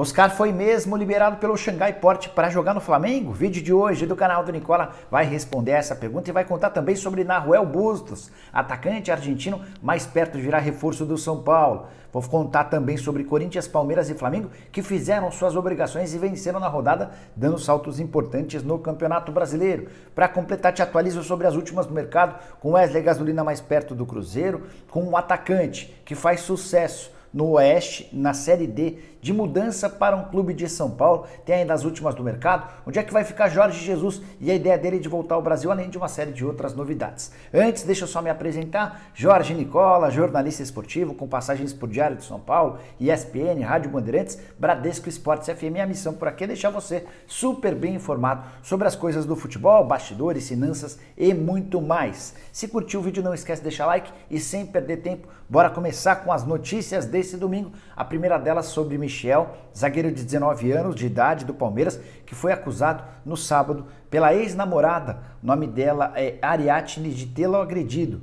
Oscar foi mesmo liberado pelo Xangai Port para jogar no Flamengo? O vídeo de hoje do canal do Nicola vai responder essa pergunta e vai contar também sobre Nahuel Bustos, atacante argentino mais perto de virar reforço do São Paulo. Vou contar também sobre Corinthians, Palmeiras e Flamengo que fizeram suas obrigações e venceram na rodada, dando saltos importantes no Campeonato Brasileiro. Para completar, te atualizo sobre as últimas do mercado, com Wesley Gasolina mais perto do Cruzeiro, com um atacante que faz sucesso no Oeste, na Série D, de mudança para um clube de São Paulo. Tem ainda as últimas do mercado, onde é que vai ficar Jorge Jesus e a ideia dele de voltar ao Brasil, além de uma série de outras novidades. Antes, deixa eu só me apresentar. Jorge Nicola, jornalista esportivo, com passagens por Diário de São Paulo, ESPN, Rádio Bandeirantes, Bradesco Esportes FM. Minha missão por aqui é deixar você super bem informado sobre as coisas do futebol, bastidores, finanças e muito mais. Se curtiu o vídeo, não esquece de deixar like e sem perder tempo, bora começar com as notícias desse domingo. A primeira delas sobre Michel, zagueiro de 19 anos de idade do Palmeiras, que foi acusado no sábado pela ex-namorada, o nome dela é Ariadne, de tê-lo agredido.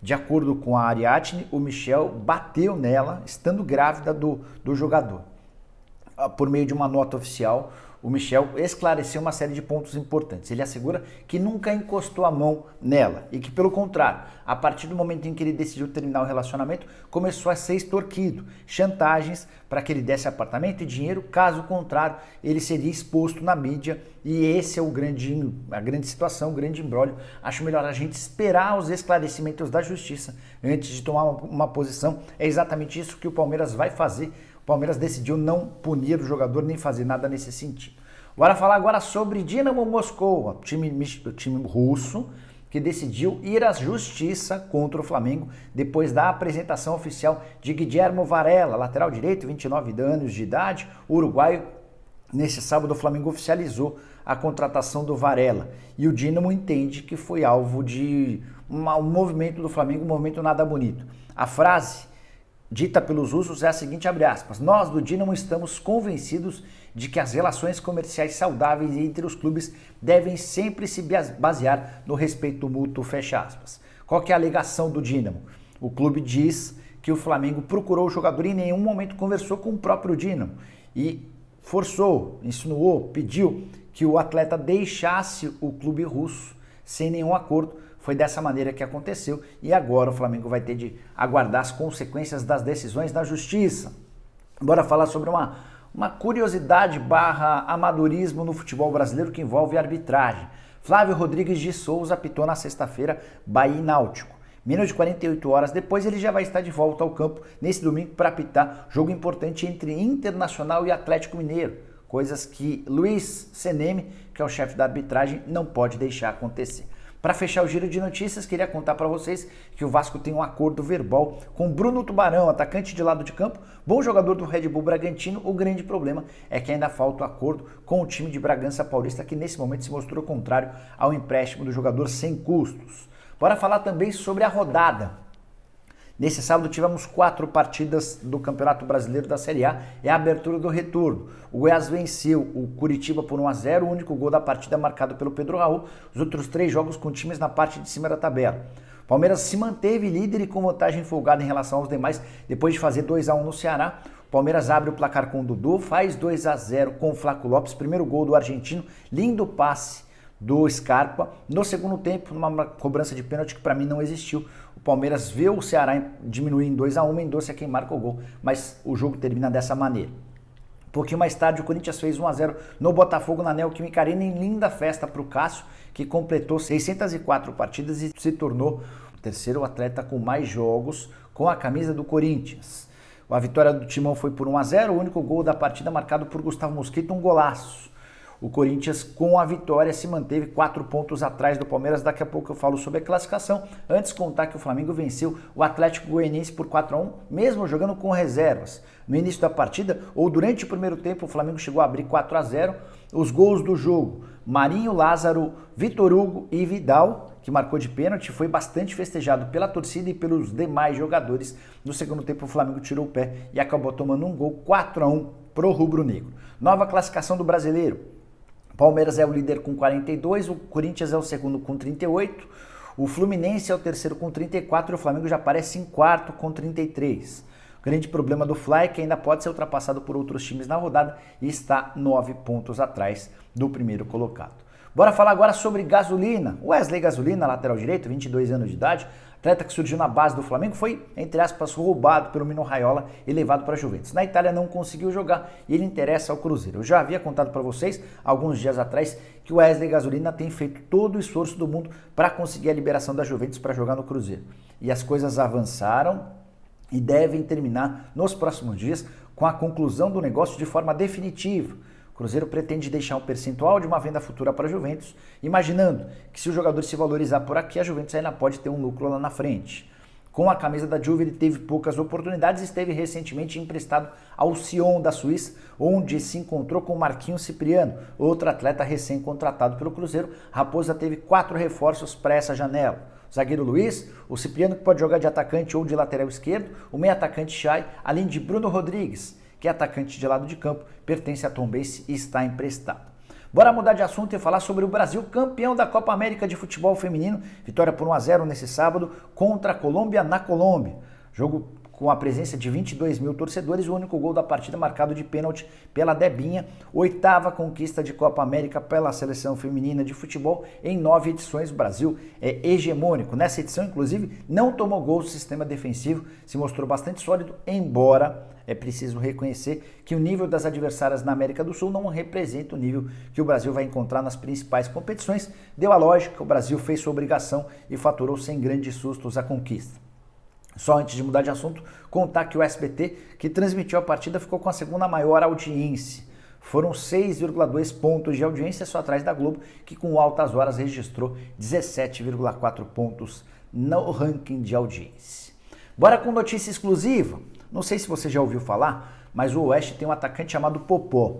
De acordo com a Ariadne, o Michel bateu nela, estando grávida do jogador. Por meio de uma nota oficial, o Michel esclareceu uma série de pontos importantes. Ele assegura que nunca encostou a mão nela e que, pelo contrário, a partir do momento em que ele decidiu terminar o relacionamento, começou a ser extorquido, chantagens para que ele desse apartamento e dinheiro, caso contrário, ele seria exposto na mídia, e esse é a grande situação, o grande imbróglio. Acho melhor a gente esperar os esclarecimentos da justiça antes de tomar uma posição. É exatamente isso que o Palmeiras vai fazer. O Palmeiras decidiu não punir o jogador nem fazer nada nesse sentido. Bora falar agora sobre Dinamo Moscou, o time russo que decidiu ir à justiça contra o Flamengo depois da apresentação oficial de Guillermo Varela, lateral direito, 29 anos de idade, uruguaio. Nesse sábado o Flamengo oficializou a contratação do Varela e o Dinamo entende que foi alvo de um movimento do Flamengo, um movimento nada bonito. A frase dita pelos russos é a seguinte, abre aspas: nós do Dinamo estamos convencidos de que as relações comerciais saudáveis entre os clubes devem sempre se basear no respeito mútuo, fecha aspas. Qual que é a alegação do Dinamo? O clube diz que o Flamengo procurou o jogador e em nenhum momento conversou com o próprio Dinamo e forçou, insinuou, pediu que o atleta deixasse o clube russo sem nenhum acordo. Foi dessa maneira que aconteceu e agora o Flamengo vai ter de aguardar as consequências das decisões da justiça. Bora falar sobre uma curiosidade barra amadorismo no futebol brasileiro que envolve arbitragem. Flávio Rodrigues de Souza apitou na sexta-feira Bahia e Náutico. Menos de 48 horas depois ele já vai estar de volta ao campo nesse domingo para apitar jogo importante entre Internacional e Atlético Mineiro. Coisas que Luiz Seneme, que é o chefe da arbitragem, não pode deixar acontecer. Para fechar o giro de notícias, queria contar para vocês que o Vasco tem um acordo verbal com Bruno Tubarão, atacante de lado de campo, bom jogador do Red Bull Bragantino. O grande problema é que ainda falta o acordo com o time de Bragança Paulista, que nesse momento se mostrou contrário ao empréstimo do jogador sem custos. Bora falar também sobre a rodada. Nesse sábado tivemos 4 partidas do Campeonato Brasileiro da Série A, é a abertura do retorno. O Goiás venceu o Curitiba por 1-0, o único gol da partida marcado pelo Pedro Raul, os outros 3 jogos com times na parte de cima da tabela. Palmeiras se manteve líder e com vantagem folgada em relação aos demais, depois de fazer 2-1 no Ceará. Palmeiras abre o placar com o Dudu, faz 2-0 com o Flaco Lopes, primeiro gol do argentino, lindo passe do Scarpa. No segundo tempo, numa cobrança de pênalti que para mim não existiu, o Palmeiras vê o Ceará diminuir em 2-1, Mendonça é quem marca o gol, mas o jogo termina dessa maneira. Um pouquinho mais tarde, o Corinthians fez 1-0 no Botafogo, na Neoquímica Arena, em linda festa para o Cássio, que completou 604 partidas e se tornou o terceiro atleta com mais jogos com a camisa do Corinthians. A vitória do Timão foi por 1-0, o único gol da partida marcado por Gustavo Mosquito, um golaço. O Corinthians, com a vitória, se manteve 4 pontos atrás do Palmeiras. Daqui a pouco eu falo sobre a classificação. Antes, contar que o Flamengo venceu o Atlético Goianiense por 4-1, mesmo jogando com reservas. No início da partida, ou durante o primeiro tempo, o Flamengo chegou a abrir 4-0. Os gols do jogo: Marinho, Lázaro, Vitor Hugo e Vidal, que marcou de pênalti, foi bastante festejado pela torcida e pelos demais jogadores. No segundo tempo, o Flamengo tirou o pé e acabou tomando um gol, 4-1 pro rubro-negro. Nova classificação do Brasileiro. Palmeiras é o líder com 42, o Corinthians é o segundo com 38, o Fluminense é o terceiro com 34 e o Flamengo já aparece em quarto com 33. O Grande problema do Fly, que ainda pode ser ultrapassado por outros times na rodada e está 9 pontos atrás do primeiro colocado. Bora falar agora sobre Gasolina. Wesley Gasolina, lateral direito, 22 anos de idade, atleta que surgiu na base do Flamengo, foi, entre aspas, roubado pelo Mino Raiola e levado para a Juventus. Na Itália não conseguiu jogar e ele interessa ao Cruzeiro. Eu já havia contado para vocês, alguns dias atrás, que o Wesley Gasolina tem feito todo o esforço do mundo para conseguir a liberação da Juventus para jogar no Cruzeiro. E as coisas avançaram e devem terminar nos próximos dias com a conclusão do negócio de forma definitiva. O Cruzeiro pretende deixar um percentual de uma venda futura para a Juventus, imaginando que se o jogador se valorizar por aqui, a Juventus ainda pode ter um lucro lá na frente. Com a camisa da Juve, ele teve poucas oportunidades e esteve recentemente emprestado ao Sion da Suíça, onde se encontrou com Marquinhos Cipriano, outro atleta recém-contratado pelo Cruzeiro. Raposa teve 4 reforços para essa janela. O zagueiro Luiz, o Cipriano, que pode jogar de atacante ou de lateral esquerdo, o meio-atacante Chay, além de Bruno Rodrigues, que é atacante de lado de campo, pertence a Tombense e está emprestado. Bora mudar de assunto e falar sobre o Brasil, campeão da Copa América de Futebol Feminino. Vitória por 1-0 nesse sábado contra a Colômbia na Colômbia. Jogo com a presença de 22 mil torcedores, o único gol da partida marcado de pênalti pela Debinha. 8ª conquista de Copa América pela seleção feminina de futebol em 9 edições. O Brasil é hegemônico. Nessa edição, inclusive, não tomou gol. O sistema defensivo se mostrou bastante sólido, embora é preciso reconhecer que o nível das adversárias na América do Sul não representa o nível que o Brasil vai encontrar nas principais competições. Deu a lógica, o Brasil fez sua obrigação e faturou sem grandes sustos a conquista. Só antes de mudar de assunto, contar que o SBT, que transmitiu a partida, ficou com a segunda maior audiência. Foram 6,2 pontos de audiência, só atrás da Globo, que com altas horas registrou 17,4 pontos no ranking de audiência. Bora com notícia exclusiva. Não sei se você já ouviu falar, mas o Oeste tem um atacante chamado Popó.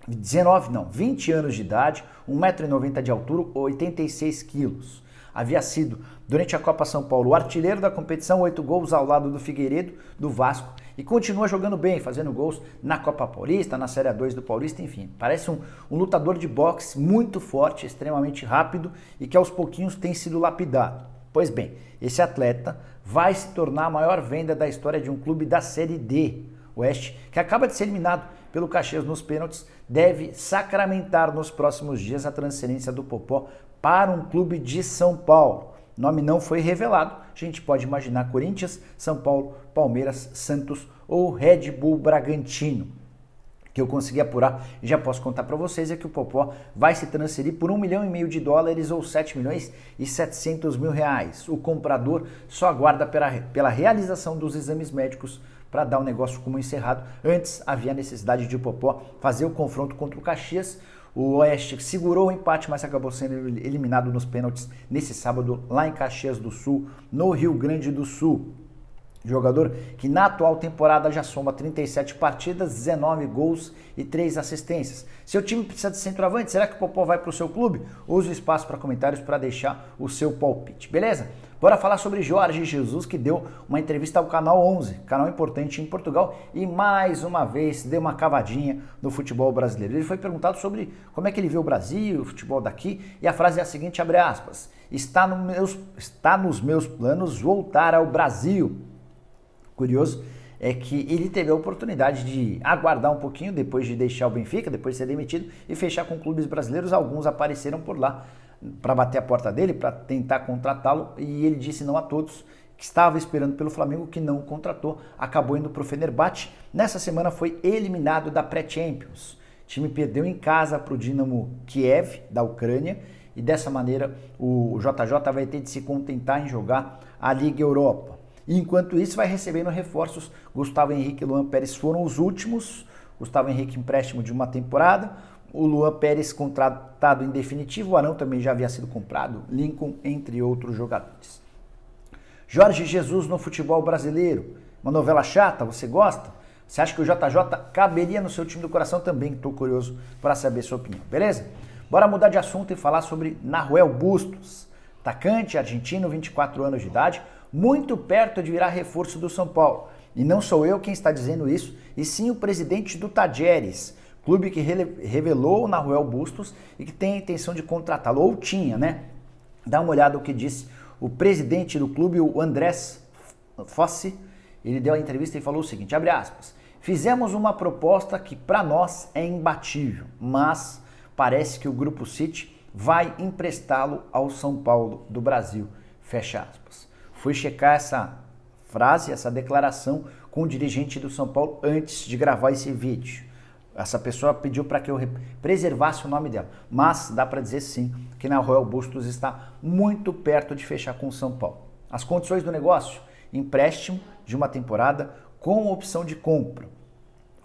20 anos de idade, 1,90 m de altura, 86 quilos. Havia sido, durante a Copa São Paulo, o artilheiro da competição, 8 gols ao lado do Figueiredo, do Vasco, e continua jogando bem, fazendo gols na Copa Paulista, na Série A2 do Paulista, enfim. Parece um lutador de boxe muito forte, extremamente rápido e que aos pouquinhos tem sido lapidado. Pois bem, esse atleta vai se tornar a maior venda da história de um clube da Série D. O Oeste, que acaba de ser eliminado pelo Caxias nos pênaltis, deve sacramentar nos próximos dias a transferência do Popó para um clube de São Paulo. O nome não foi revelado, a gente pode imaginar Corinthians, São Paulo, Palmeiras, Santos ou Red Bull Bragantino. O que eu consegui apurar e já posso contar para vocês é que o Popó vai se transferir por $1,5 milhão ou 7 milhões e 700 mil reais. O comprador só aguarda pela realização dos exames médicos para dar o negócio como encerrado. Antes havia a necessidade de o Popó fazer o confronto contra o Caxias. O Oeste segurou o empate, mas acabou sendo eliminado nos pênaltis nesse sábado lá em Caxias do Sul, no Rio Grande do Sul. Jogador que na atual temporada já soma 37 partidas, 19 gols e 3 assistências. Seu time precisa de centroavante? Será que o Popó vai para o seu clube? Use o espaço para comentários para deixar o seu palpite, beleza? Bora falar sobre Jorge Jesus, que deu uma entrevista ao Canal 11, canal importante em Portugal, e mais uma vez deu uma cavadinha no futebol brasileiro. Ele foi perguntado sobre como é que ele vê o Brasil, o futebol daqui, e a frase é a seguinte, abre aspas, está nos meus planos voltar ao Brasil. Curioso é que ele teve a oportunidade de aguardar um pouquinho depois de deixar o Benfica, depois de ser demitido e fechar com clubes brasileiros. Alguns apareceram por lá para bater a porta dele, para tentar contratá-lo, e ele disse não a todos, que estava esperando pelo Flamengo, que não o contratou, acabou indo para o Fenerbahçe. Nessa semana foi eliminado da pré-Champions. O time perdeu em casa para o Dinamo Kiev, da Ucrânia, e dessa maneira o JJ vai ter de se contentar em jogar a Liga Europa. E enquanto isso, vai recebendo reforços. Gustavo Henrique e Luan Pérez foram os últimos. Gustavo Henrique, empréstimo de uma temporada. O Luan Pérez, contratado em definitivo. O Arão também já havia sido comprado. Lincoln, entre outros jogadores. Jorge Jesus no futebol brasileiro. Uma novela chata, você gosta? Você acha que o JJ caberia no seu time do coração? Também estou curioso para saber sua opinião, beleza? Bora mudar de assunto e falar sobre Nahuel Bustos. Atacante argentino, 24 anos de idade, muito perto de virar reforço do São Paulo. E não sou eu quem está dizendo isso, e sim o presidente do Tajeres, clube que revelou o Nahuel Bustos e que tem a intenção de contratá-lo, ou tinha, né? Dá uma olhada no que disse o presidente do clube, o Andrés Fossi, ele deu a entrevista e falou o seguinte, abre aspas, fizemos uma proposta que para nós é imbatível, mas parece que o Grupo City vai emprestá-lo ao São Paulo do Brasil, fecha aspas. Fui checar essa frase, essa declaração com o dirigente do São Paulo antes de gravar esse vídeo. Essa pessoa pediu para que eu preservasse o nome dela, mas dá para dizer sim que Naruel Bustos está muito perto de fechar com o São Paulo. As condições do negócio, empréstimo de uma temporada com opção de compra.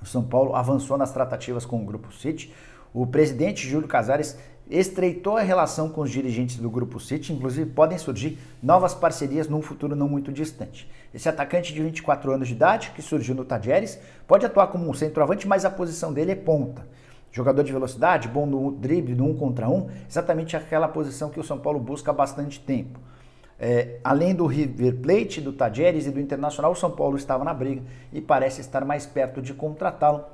O São Paulo avançou nas tratativas com o Grupo City. O presidente Júlio Casares estreitou a relação com os dirigentes do Grupo City, inclusive podem surgir novas parcerias num futuro não muito distante. Esse atacante de 24 anos de idade, que surgiu no Tajeres, pode atuar como um centroavante, mas a posição dele é ponta. Jogador de velocidade, bom no drible, no 1 contra 1, exatamente aquela posição que o São Paulo busca há bastante tempo. Além do River Plate, do Tajeres e do Internacional, o São Paulo estava na briga e parece estar mais perto de contratá-lo.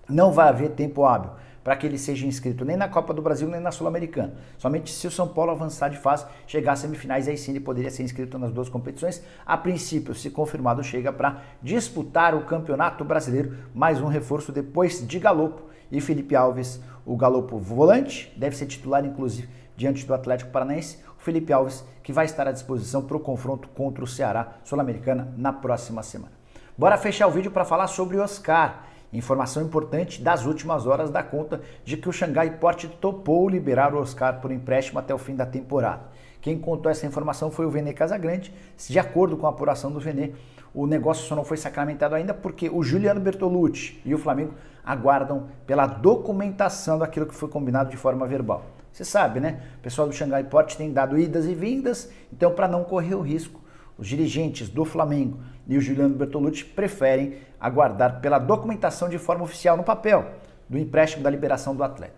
Não vai haver tempo hábil para que ele seja inscrito nem na Copa do Brasil nem na Sul-Americana. Somente se o São Paulo avançar de fase, chegar às semifinais, aí sim ele poderia ser inscrito nas duas competições. A princípio, se confirmado, chega para disputar o Campeonato Brasileiro, mais um reforço depois de Galopo e Felipe Alves. O Galopo volante, deve ser titular inclusive diante do Atlético Paranaense. O Felipe Alves que vai estar à disposição para o confronto contra o Ceará Sul-Americana na próxima semana. Bora fechar o vídeo para falar sobre o Oscar. Informação importante das últimas horas dá conta de que o Xangai Port topou liberar o Oscar por empréstimo até o fim da temporada. Quem contou essa informação foi o Vene Casagrande. De acordo com a apuração do Vene, o negócio só não foi sacramentado ainda porque o Juliano Bertolucci e o Flamengo aguardam pela documentação daquilo que foi combinado de forma verbal. Você sabe, né? O pessoal do Xangai Port tem dado idas e vindas, então para não correr o risco, os dirigentes do Flamengo e o Juliano Bertolucci preferem aguardar pela documentação de forma oficial no papel do empréstimo da liberação do atleta.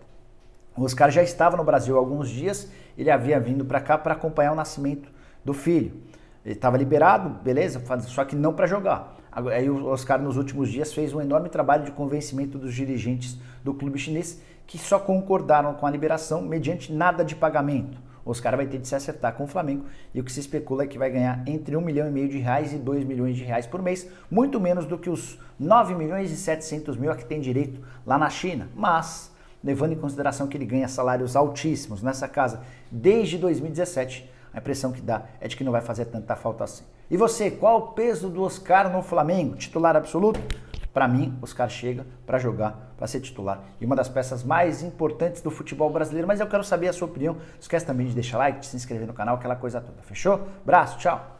O Oscar já estava no Brasil há alguns dias, ele havia vindo para cá para acompanhar o nascimento do filho. Ele estava liberado, beleza, só que não para jogar. Aí o Oscar nos últimos dias fez um enorme trabalho de convencimento dos dirigentes do clube chinês que só concordaram com a liberação mediante nada de pagamento. O Oscar vai ter de se acertar com o Flamengo e o que se especula é que vai ganhar entre 1,5 milhão de reais e 2 milhões de reais por mês, muito menos do que os 9 milhões e 700 mil a que tem direito lá na China. Mas, levando em consideração que ele ganha salários altíssimos nessa casa desde 2017, a impressão que dá é de que não vai fazer tanta falta assim. E você, qual o peso do Oscar no Flamengo? Titular absoluto? Para mim, Oscar chega para jogar, para ser titular e uma das peças mais importantes do futebol brasileiro. Mas eu quero saber a sua opinião. Não esquece também de deixar like, de se inscrever no canal, aquela coisa toda. Fechou? Abraço, tchau!